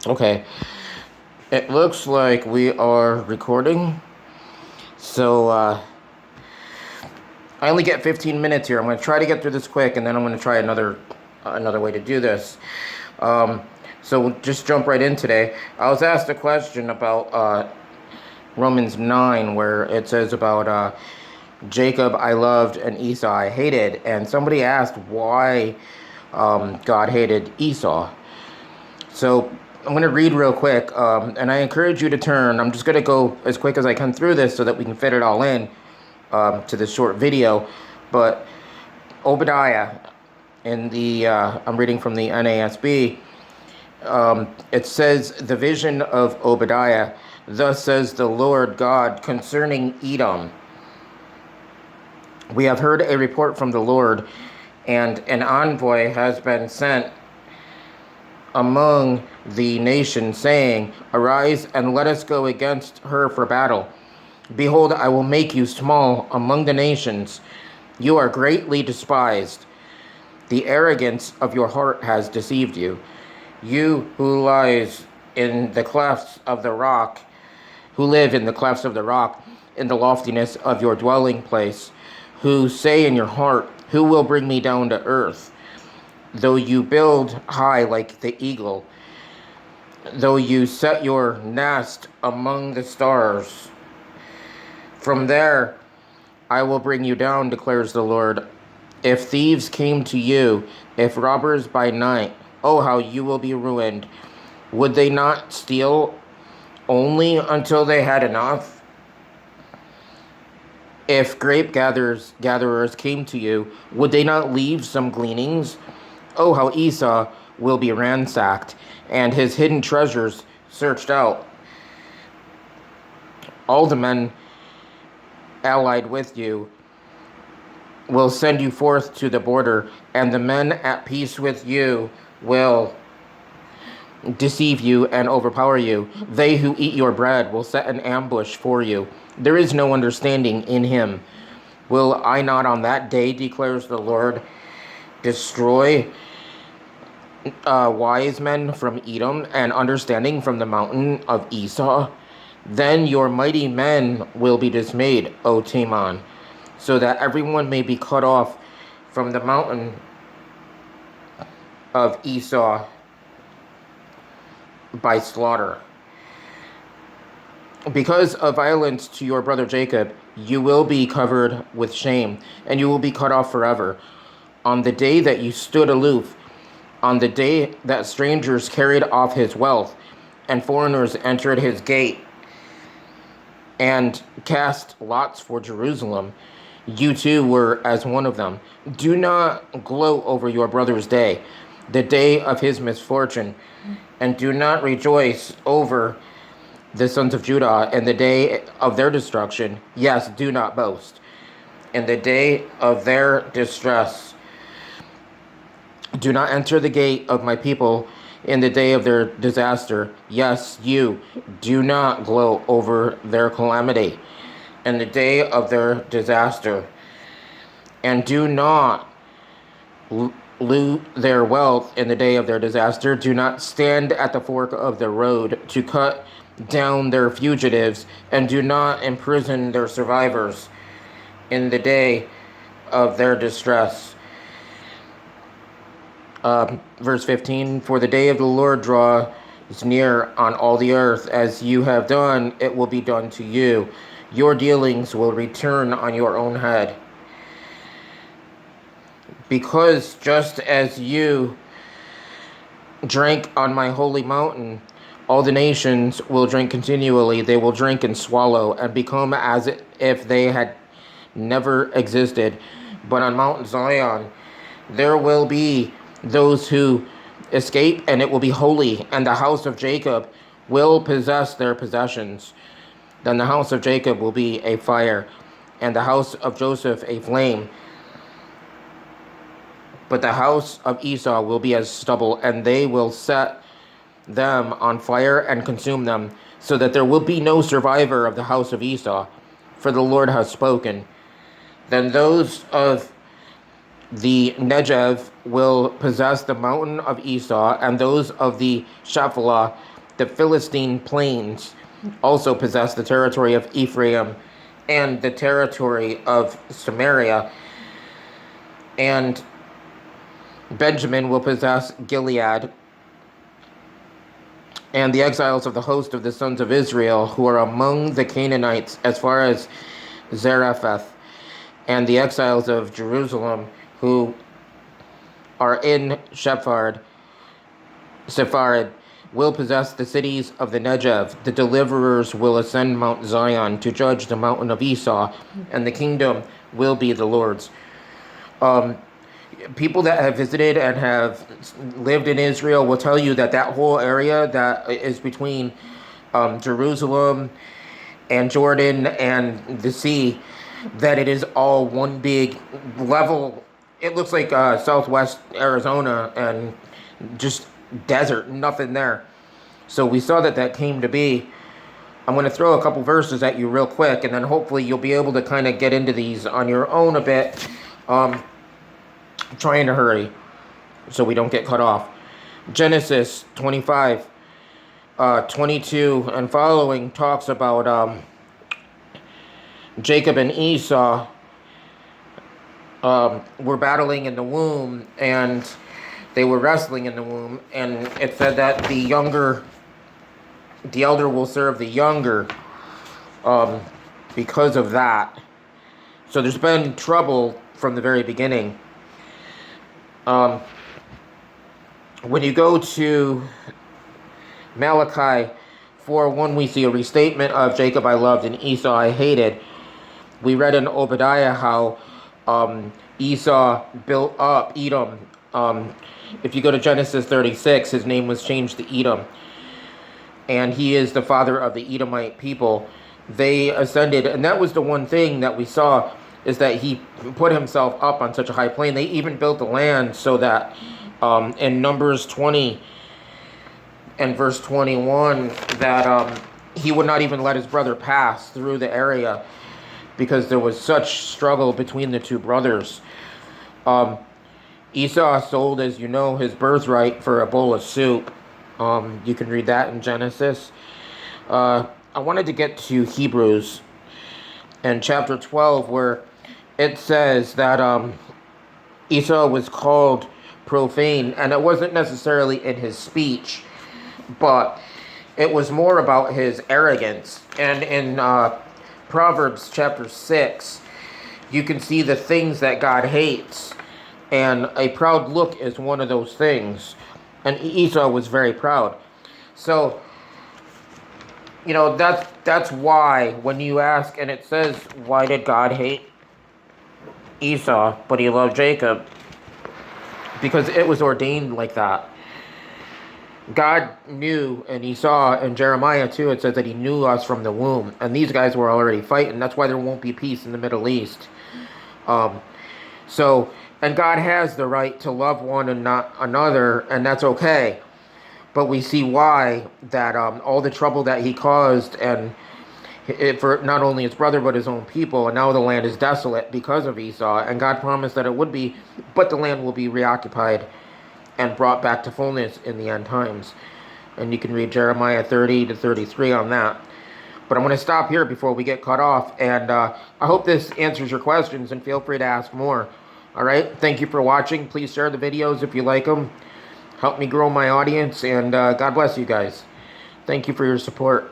Okay, it looks like we are recording. So, I only get 15 minutes here. I'm going to try to get through this quick, and then I'm going to try another way to do this. Um, so we'll just jump right in today. I was asked a question about Romans 9, where it says about Jacob I loved and Esau I hated, and somebody asked why God hated Esau. So I'm going to read real quick, and I encourage you to turn. I'm just going to go as quick as I can through this so that we can fit it all in to this short video. But Obadiah, I'm reading from the NASB. It says, the vision of Obadiah, thus says the Lord God concerning Edom. We have heard a report from the Lord, and an envoy has been sent among the nations, saying, arise and let us go against her for battle. Behold, I will make you small among the nations. You are greatly despised. The arrogance of your heart has deceived you. You who lies in the clefts of the rock, who live in the clefts of the rock, in the loftiness of your dwelling place, who say in your heart, who will bring me down to earth? Though you build high like the eagle, though you set your nest among the stars, from there I will bring you down, declares the Lord. If thieves came to you, if robbers by night, oh, how you will be ruined. Would they not steal only until they had enough? If gatherers came to you, would they not leave some gleanings? Oh, how Esau will be ransacked, and his hidden treasures searched out. All the men allied with you will send you forth to the border, and the men at peace with you will deceive you and overpower you. They who eat your bread will set an ambush for you. There is no understanding in him. Will I not on that day, declares the Lord, destroy wise men from Edom and understanding from the mountain of Esau? Then your mighty men will be dismayed, O Teman, so that everyone may be cut off from the mountain of Esau by slaughter. Because of violence to your brother Jacob, you will be covered with shame, and you will be cut off forever. On the day that you stood aloof, on the day that strangers carried off his wealth, and foreigners entered his gate, and cast lots for Jerusalem, you too were as one of them. Do not gloat over your brother's day, the day of his misfortune, and do not rejoice over the sons of Judah in the day of their destruction. Yes, do not boast. In the day of their distress, do not enter the gate of my people in the day of their disaster. Yes, you do not gloat over their calamity in the day of their disaster, and do not loot their wealth in the day of their disaster. Do not stand at the fork of the road to cut down their fugitives, and do not imprison their survivors in the day of their distress. Verse 15, for the day of the Lord draws near on all the earth. As you have done, it will be done to you. Your dealings will return on your own head. Because just as you drank on my holy mountain, all the nations will drink continually. They will drink and swallow and become as if they had never existed. But on Mount Zion, there will be those who escape, and it will be holy, and the house of Jacob will possess their possessions. Then the house of Jacob will be a fire, and the house of Joseph a flame. But the house of Esau will be as stubble, and they will set them on fire and consume them, so that there will be no survivor of the house of Esau, for the Lord has spoken. Then those of The Negev will possess the mountain of Esau, and those of the Shephelah, the Philistine plains, also possess the territory of Ephraim and the territory of Samaria, and Benjamin will possess Gilead, and the exiles of the host of the sons of Israel, who are among the Canaanites as far as Zarephath, and the exiles of Jerusalem, who are in Sepharad, will possess the cities of the Negev. The deliverers will ascend Mount Zion to judge the mountain of Esau, and the kingdom will be the Lord's. People that have visited and have lived in Israel will tell you that that whole area that is between Jerusalem and Jordan and the sea, that it is all one big level. It looks like southwest Arizona and just desert, nothing there. So we saw that that came to be. I'm going to throw a couple verses at you real quick, and then hopefully you'll be able to kind of get into these on your own a bit. Trying to hurry so we don't get cut off. Genesis 25, 22 and following talks about Jacob and Esau were battling in the womb, and they were wrestling in the womb, and it said that the elder will serve the younger because of that. So there's been trouble from the very beginning. When you go to Malachi 4:1, we see a restatement of Jacob I loved and Esau I hated. We read in Obadiah how Esau built up Edom. If you go to Genesis 36, his name was changed to Edom, and he is the father of the Edomite people. They ascended, and that was the one thing that we saw, is that he put himself up on such a high plane. They even built the land so that in Numbers 20 and verse 21, that he would not even let his brother pass through the area because there was such struggle between the two brothers. Esau sold, as you know, his birthright for a bowl of soup. You can read that in Genesis. I wanted to get to Hebrews in chapter 12, where it says that Esau was called profane, and it wasn't necessarily in his speech, but it was more about his arrogance. And in Proverbs chapter 6, you can see the things that God hates, and a proud look is one of those things. And Esau was very proud. So, you know, that's why when you ask, and it says, why did God hate Esau, but he loved Jacob? Because it was ordained like that. God knew, and he saw in Jeremiah too, it says that he knew us from the womb. And these guys were already fighting. That's why there won't be peace in the Middle East. And God has the right to love one and not another, and that's okay. But we see why that all the trouble that he caused, and for not only his brother but his own people, and now the land is desolate because of Esau. And God promised that it would be, but the land will be reoccupied and brought back to fullness in the end times. And you can read Jeremiah 30 to 33 on that. But I'm going to stop here before we get cut off. And I hope this answers your questions, and feel free to ask more. All right. Thank you for watching. Please share the videos if you like them. Help me grow my audience. And God bless you guys. Thank you for your support.